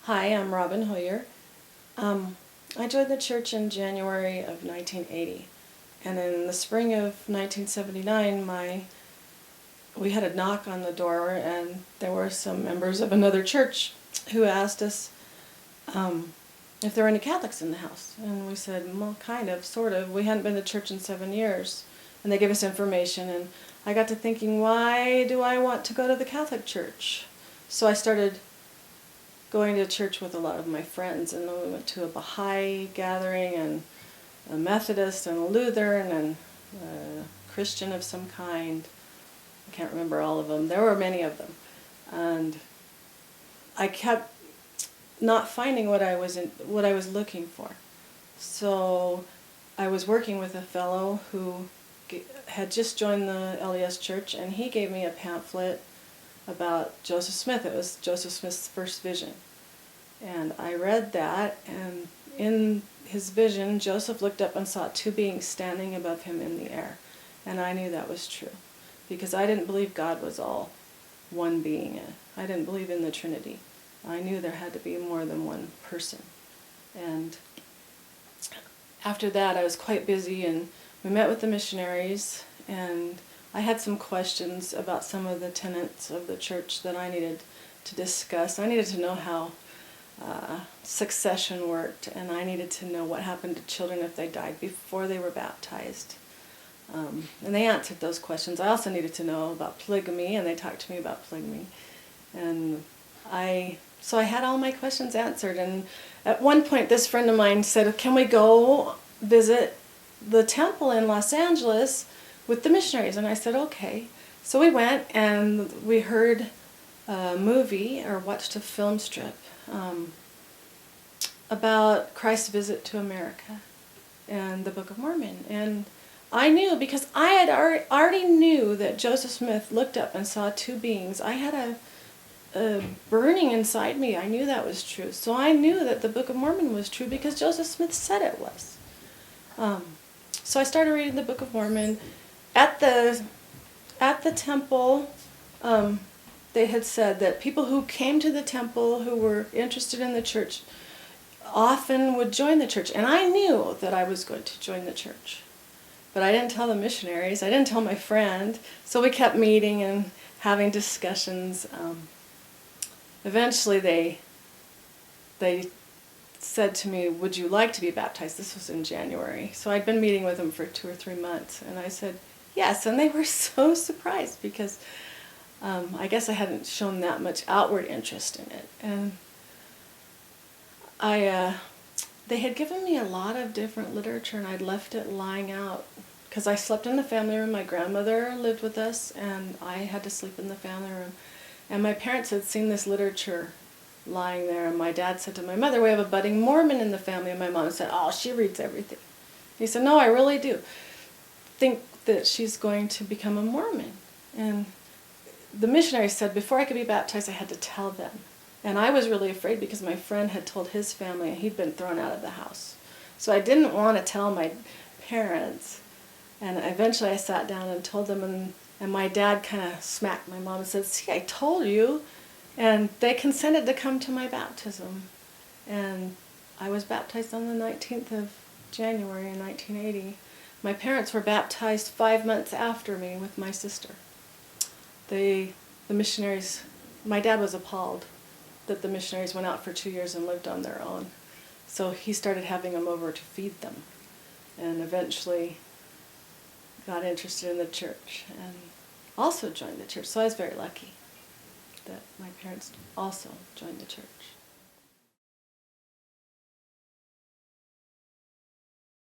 Hi, I'm Robin Heuer. I joined the church in January of 1980, and in the spring of 1979, we had a knock on the door, and there were some members of another church who asked us if there were any Catholics in the house. And we said, well, kind of, sort of. We hadn't been to church in 7 years. And they gave us information, and I got to thinking, why do I want to go to the Catholic Church? So I started going to church with a lot of my friends, and then we went to a Baha'i gathering, and a Methodist, and a Lutheran, and a Christian of some kind. I can't remember all of them. There were many of them. And I kept not finding what I was looking for. So I was working with a fellow who had just joined the LDS church, and he gave me a pamphlet about Joseph Smith. It was Joseph Smith's first vision. And I read that, and in his vision, Joseph looked up and saw two beings standing above him in the air. And I knew that was true, because I didn't believe God was all one being. I didn't believe in the Trinity. I knew there had to be more than one person. And after that, I was quite busy, and we met with the missionaries, and I had some questions about some of the tenets of the church that I needed to discuss. I needed to know how succession worked, and I needed to know what happened to children if they died before they were baptized. And they answered those questions. I also needed to know about polygamy, and they talked to me about polygamy. And so I had all my questions answered, and at one point this friend of mine said, can we go visit the temple in Los Angeles with the missionaries? And I said, okay. So we went, and we heard a movie, or watched a film strip, about Christ's visit to America and the Book of Mormon. And I knew, because I had already knew that Joseph Smith looked up and saw two beings. I had a burning inside me. I knew that was true. So I knew that the Book of Mormon was true because Joseph Smith said it was. So I started reading the Book of Mormon. At the temple, they had said that people who came to the temple who were interested in the church often would join the church. And I knew that I was going to join the church. But I didn't tell the missionaries. I didn't tell my friend. So we kept meeting and having discussions. Eventually they said to me, would you like to be baptized? This was in January. So I'd been meeting with them for 2 or 3 months. And I said, yes. And they were so surprised, because I guess I hadn't shown that much outward interest in it. And they had given me a lot of different literature, and I'd left it lying out, because I slept in the family room. My grandmother lived with us, and I had to sleep in the family room. And my parents had seen this literature lying there, and my dad said to my mother, we have a budding Mormon in the family. And my mom said, oh, she reads everything. He said, no, I really do think that she's going to become a Mormon. And the missionary said before I could be baptized, I had to tell them. And I was really afraid, because my friend had told his family, and he'd been thrown out of the house. So I didn't want to tell my parents. And eventually I sat down and told them, and my dad kind of smacked my mom and said, see, I told you. And they consented to come to my baptism. And I was baptized on the 19th of January in 1980. My parents were baptized 5 months after me with my sister. The missionaries, my dad was appalled that the missionaries went out for 2 years and lived on their own. So he started having them over to feed them, and eventually got interested in the church and also joined the church. So I was very lucky that my parents also joined the church.